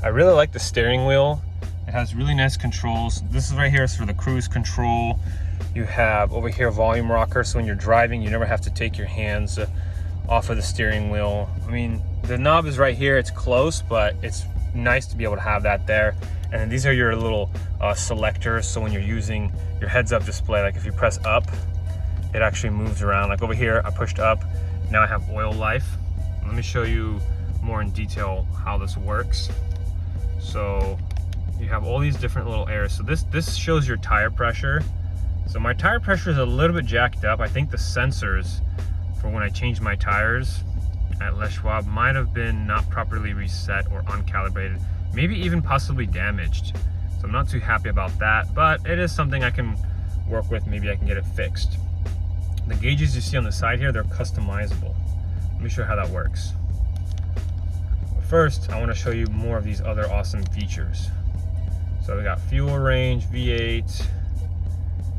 I really like the steering wheel. It has really nice controls. This is right here is for the cruise control. You have over here volume rocker, so when you're driving, you never have to take your hands off of the steering wheel. I mean, the knob is right here. It's close, but it's nice to be able to have that there. And then these are your little selectors. So when you're using your heads-up display, like if you press up, it actually moves around. Like over here, I pushed up. Now I have oil life. Let me show you more in detail how this works. So you have all these different little areas. So this shows your tire pressure. So my tire pressure is a little bit jacked up. I think the sensors for when I changed my tires at Les Schwab might have been not properly reset or uncalibrated, maybe even possibly damaged. So I'm not too happy about that, but it is something I can work with. Maybe I can get it fixed. The gauges you see on the side here, they're customizable. Let me show you how that works. But first, I want to show you more of these other awesome features. So we got fuel range, V8,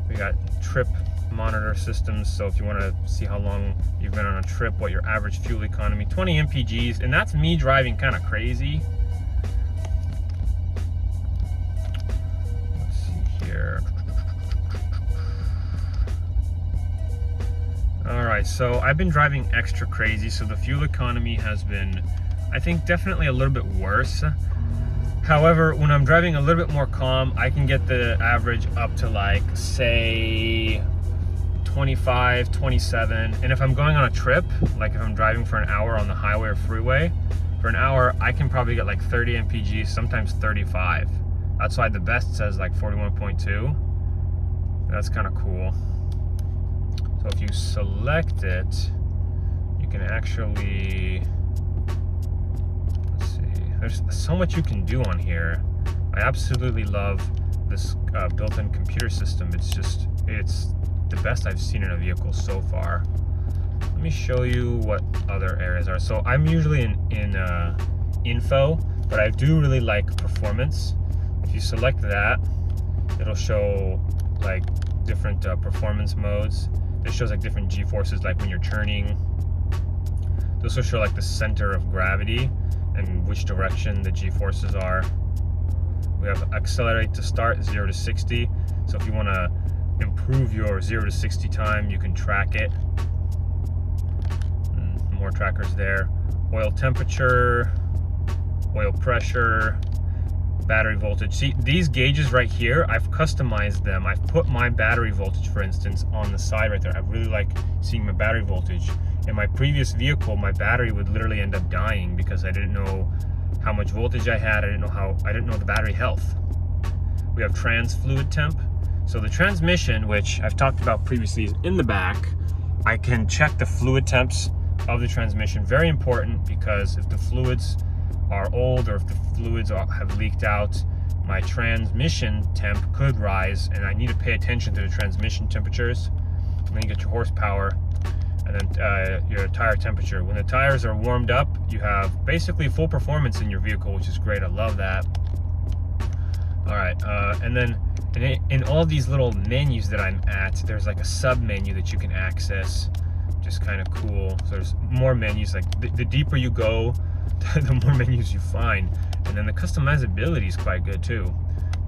we got trip monitor systems. So if you want to see how long you've been on a trip, what your average fuel economy, 20 mpgs, and that's me driving kind of crazy. Let's see here. All right, so I've been driving extra crazy, so the fuel economy has been, I think, definitely a little bit worse. However, when I'm driving a little bit more calm, I can get the average up to like, say, 25, 27. And if I'm going on a trip, like if I'm driving for an hour on the highway or freeway, for an hour, I can probably get like 30 mpg, sometimes 35. That's why the best says like 41.2. That's kind of cool. So if you select it, you can actually, let's see, there's so much you can do on here. I absolutely love this built-in computer system. It's the best I've seen in a vehicle so far. Let me show you what other areas are. So I'm usually in info, but I do really like performance. If you select that, it'll show like different performance modes. This shows like different G-forces, like when you're turning. This will show like the center of gravity and which direction the G-forces are. We have accelerate to start, 0 to 60. So if you want to improve your 0 to 60 time, you can track it. And more trackers there. Oil temperature, oil pressure, battery voltage. See, these gauges right here, I've customized them. I've put my battery voltage, for instance, on the side right there. I really like seeing my battery voltage. In my previous vehicle, my battery would literally end up dying because I didn't know how much voltage I had. I didn't know the battery health. We have trans fluid temp. So the transmission, which I've talked about previously, is in the back. I can check the fluid temps of the transmission. Very important, because if the fluids are old or if the fluids have leaked out, my transmission temp could rise, and I need to pay attention to the transmission temperatures. And then you get your horsepower, and then your tire temperature. When the tires are warmed up, you have basically full performance in your vehicle, which is great. I love that. All right, and then in all these little menus that I'm at, there's like a sub menu that you can access, which is kind of cool. So there's more menus. Like the deeper you go, the more menus you find. And then the customizability is quite good too.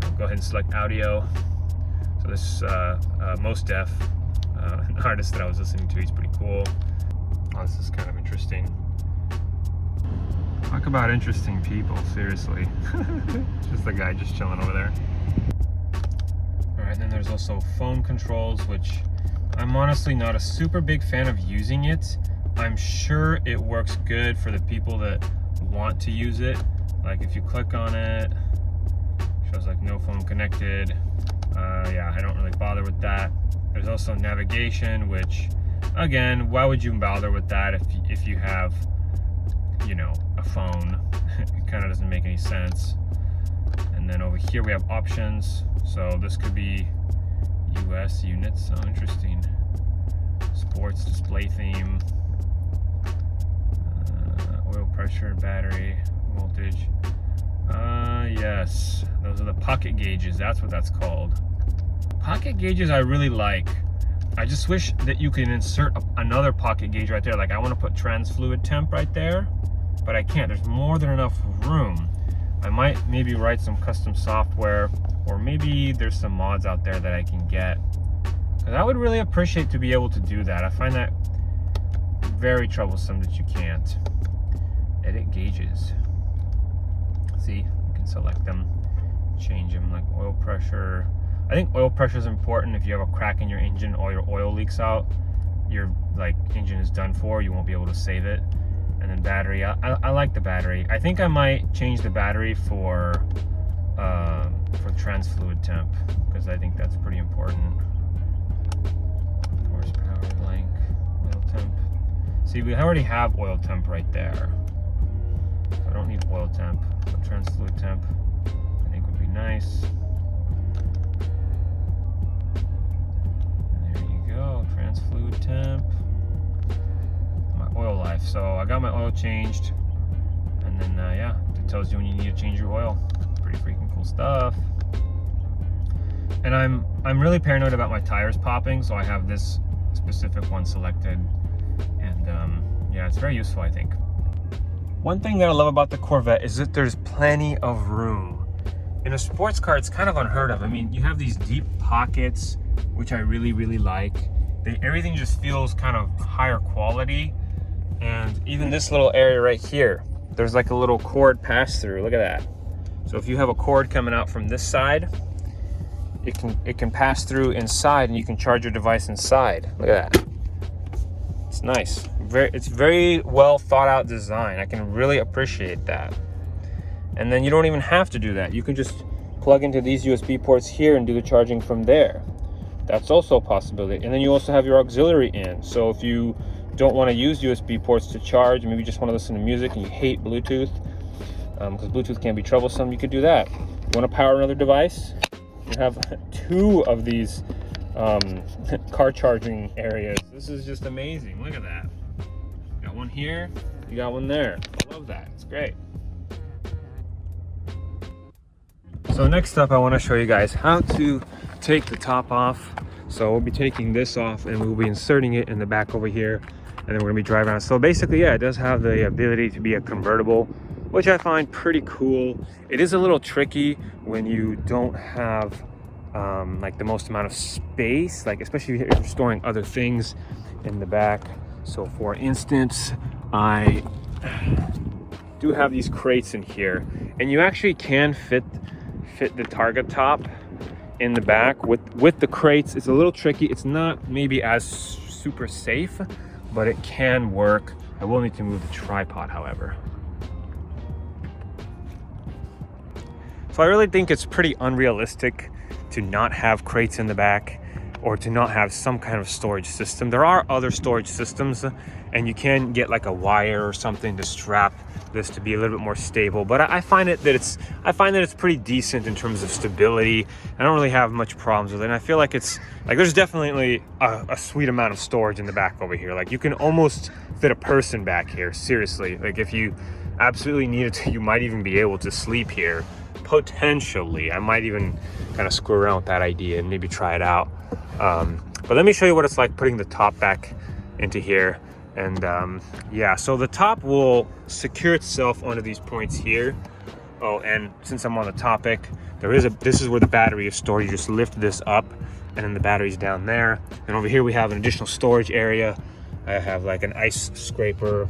I'll go ahead and select audio. So this Most Def, an artist that I was listening to, he's pretty cool. Oh, this is kind of interesting. Talk about interesting people, seriously. Just the guy just chilling over there. All right, then there's also phone controls, which I'm honestly not a super big fan of using it. I'm sure it works good for the people that want to use it. Like if you click on it, shows like no phone connected. Yeah, I don't really bother with that. There's also navigation, which again, why would you bother with that if you have, you know, a phone? It kind of doesn't make any sense. And then over here we have options. So this could be US units. Oh, interesting. Sports display theme, oil pressure, battery voltage. Yes, those are the pocket gauges. That's what that's called. Pocket gauges I really like. I just wish that you can insert another pocket gauge right there. Like I want to put trans fluid temp right there, but I can't. There's more than enough room. I might maybe write some custom software, or maybe there's some mods out there that I can get. Because I would really appreciate to be able to do that. I find that very troublesome that you can't. Edit gauges. See, you can select them, change them, like oil pressure. I think oil pressure is important. If you have a crack in your engine, all your oil leaks out, your like engine is done for. You won't be able to save it. And then battery, I like the battery. I think I might change the battery for trans fluid temp, because I think that's pretty important. Horsepower, blank, oil temp. See, we already have oil temp right there. So I don't need oil temp, but trans fluid temp I think would be nice. And there you go, trans fluid temp. Oil life. So I got my oil changed, and then yeah, it tells you when you need to change your oil. Pretty freaking cool stuff. And I'm really paranoid about my tires popping, so I have this specific one selected, and yeah, it's very useful, I think. One thing that I love about the Corvette is that there's plenty of room. In a sports car, it's kind of unheard of. I mean, you have these deep pockets, which I really like. Everything just feels kind of higher quality. And even this little area right here, there's like a little cord pass through. Look at that. So if you have a cord coming out from this side, it can pass through inside, and you can charge your device inside. Look at that. It's nice. It's very well thought out design. I can really appreciate that. And then you don't even have to do that. You can just plug into these USB ports here and do the charging from there. That's also a possibility. And then you also have your auxiliary in. So if you don't want to use USB ports to charge, maybe just want to listen to music and you hate Bluetooth, because Bluetooth can be troublesome, you could do that. You want to power another device? You have 2 of these car charging areas. This is just amazing. Look at that. You got one here, you got one there. I love that. It's great. So next up, I want to show you guys how to take the top off. So we'll be taking this off, and we'll be inserting it in the back over here, and then we're gonna be driving around. So basically, yeah, it does have the ability to be a convertible, which I find pretty cool. It is a little tricky when you don't have like the most amount of space, like especially if you're storing other things in the back. So for instance, I do have these crates in here, and you actually can fit the Targa top in the back with the crates. It's a little tricky. It's not maybe as super safe, but it can work. I will need to move the tripod, however. So I really think it's pretty unrealistic to not have crates in the back, or to not have some kind of storage system. There are other storage systems, and you can get like a wire or something to strap this to be a little bit more stable. But I find that it's pretty decent in terms of stability. I don't really have much problems with it. And I feel like it's like there's definitely a sweet amount of storage in the back over here. Like you can almost fit a person back here. Seriously, like if you absolutely needed to, you might even be able to sleep here. Potentially, I might even kind of screw around with that idea and maybe try it out. But let me show you what it's like putting the top back into here. And yeah, so the top will secure itself onto these points here. Oh, and since I'm on the topic, this is where the battery is stored. You just lift this up, and then the battery's down there. And over here we have an additional storage area. I have like an ice scraper,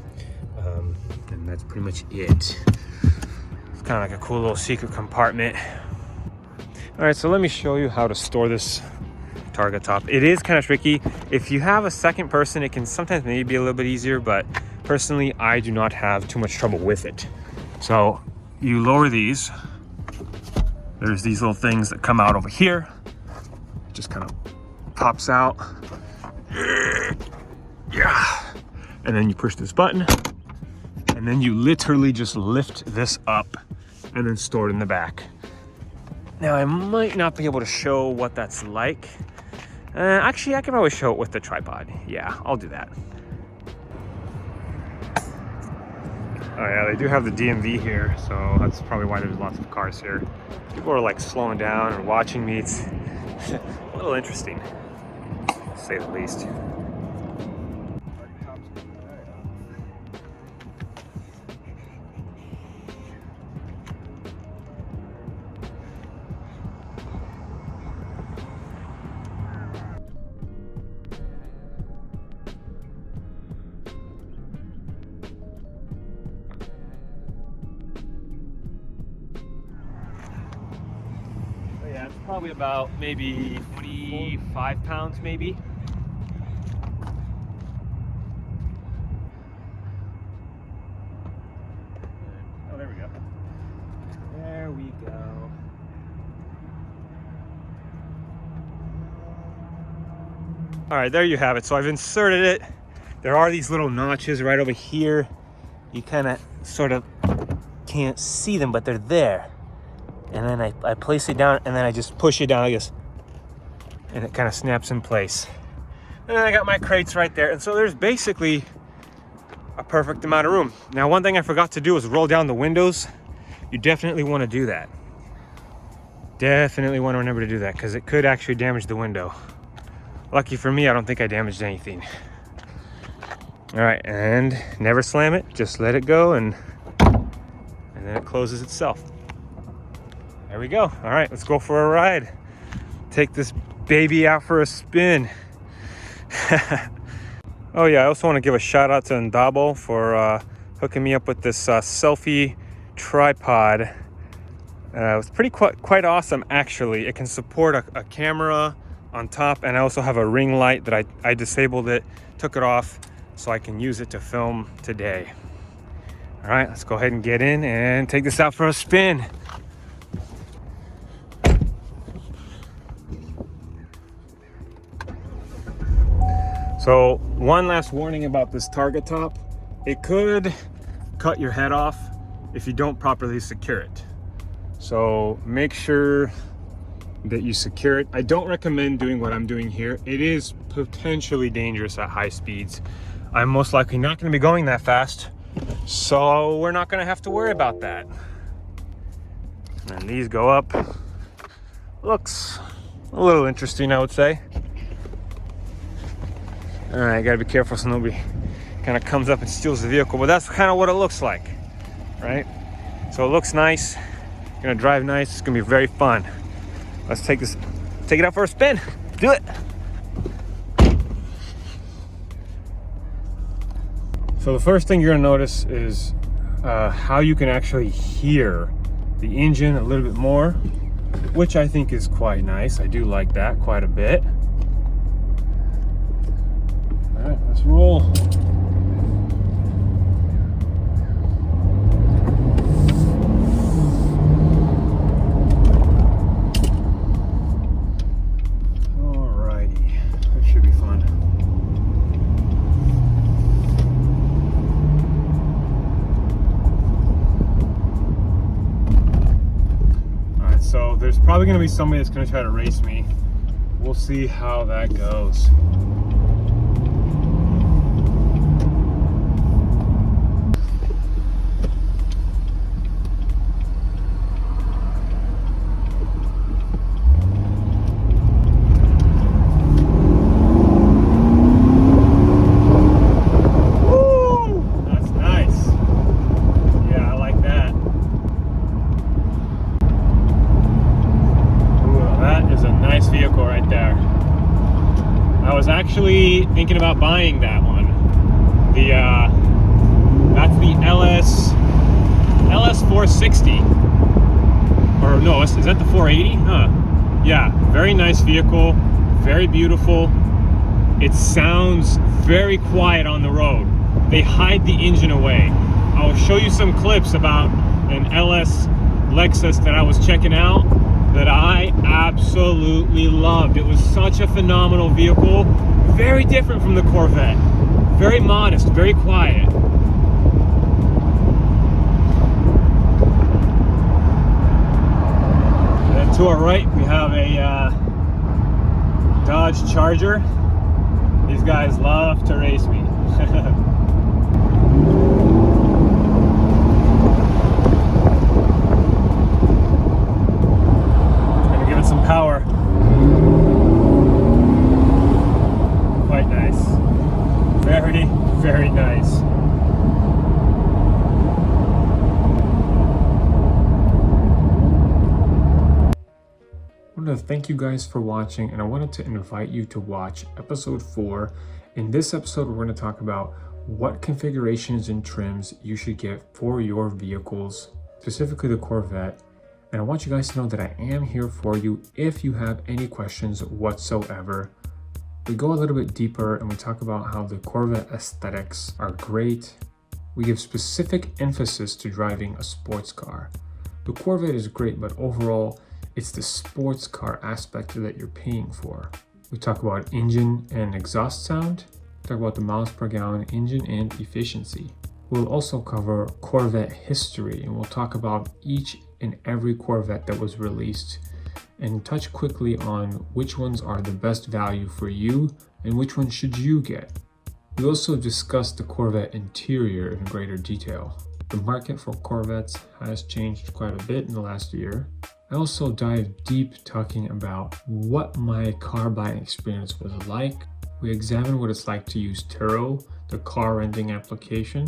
and that's pretty much it. It's kind of like a cool little secret compartment. All right, so let me show you how to store this Targa top. It is kind of tricky. If you have a second person, it can sometimes maybe be a little bit easier, but personally, I do not have too much trouble with it. So you lower these. There's these little things that come out over here. It just kind of pops out. Yeah. And then you push this button, and then you literally just lift this up and then store it in the back. Now, I might not be able to show what that's like. Actually, I can probably show it with the tripod. Yeah, I'll do that. Oh yeah, they do have the DMV here, so that's probably why there's lots of cars here. People are like slowing down and watching me. It's a little interesting, to say the least. It's probably about maybe 25 pounds maybe. Oh, there we go. There we go. All right, there you have it. So I've inserted it. There are these little notches right over here. You kind of sort of can't see them, but they're there. And then I place it down, and then I just push it down like this, and it kind of snaps in place. And then I got my crates right there. And so there's basically a perfect amount of room. Now, one thing I forgot to do is roll down the windows. You definitely want to do that. Definitely want to remember to do that, because it could actually damage the window. Lucky for me, I don't think I damaged anything. All right, and never slam it. Just let it go, and then it closes itself. There we go. All right, let's go for a ride. Take this baby out for a spin. Oh yeah, I also want to give a shout out to Andobil for hooking me up with this selfie tripod. It's pretty quite awesome, actually. It can support a camera on top, and I also have a ring light that I disabled it, took it off, so I can use it to film today. All right, let's go ahead and get in and take this out for a spin. So one last warning about this Targa top. It could cut your head off if you don't properly secure it. So make sure that you secure it. I don't recommend doing what I'm doing here. It is potentially dangerous at high speeds. I'm most likely not going to be going that fast, so we're not going to have to worry about that. And these go up. Looks a little interesting, I would say. All right, gotta be careful so nobody kind of comes up and steals the vehicle, but that's kind of what it looks like, right? So it looks nice, gonna drive nice, it's gonna be very fun. Let's take it out for a spin. Do it. So the first thing you're gonna notice is how you can actually hear the engine a little bit more, which I think is quite nice. I do like that quite a bit. All right, let's roll. Alrighty, that should be fun. All right, so there's probably going to be somebody that's going to try to race me. We'll see how that goes. Actually thinking about buying that one. That's the LS 460, or no, is that the 480? Yeah, very nice vehicle, very beautiful. It sounds very quiet on the road. They hide the engine away. I'll show you some clips about an LS Lexus that I was checking out that I absolutely loved. It was such a phenomenal vehicle. Very different from the Corvette. Very modest, very quiet. And then to our right, we have a Dodge Charger. These guys love to race me. Gonna give it some power. Quite nice. Very, very nice. I want to thank you guys for watching, and I wanted to invite you to watch episode 4. In this episode, we're going to talk about what configurations and trims you should get for your vehicles, specifically the Corvette, And I want you guys to know that I am here for you if you have any questions whatsoever. We go a little bit deeper and we talk about how the Corvette aesthetics are great. We give specific emphasis to driving a sports car. The Corvette is great, but overall, it's the sports car aspect that you're paying for. We talk about engine and exhaust sound, talk about the miles per gallon engine and efficiency. We'll also cover Corvette history, and we'll talk about each and every Corvette that was released and touch quickly on which ones are the best value for you and which ones should you get. We also discuss the Corvette interior in greater detail. The market for Corvettes has changed quite a bit in the last year. I also dive deep talking about what my car buying experience was like. We examine what it's like to use Turo, the car renting application,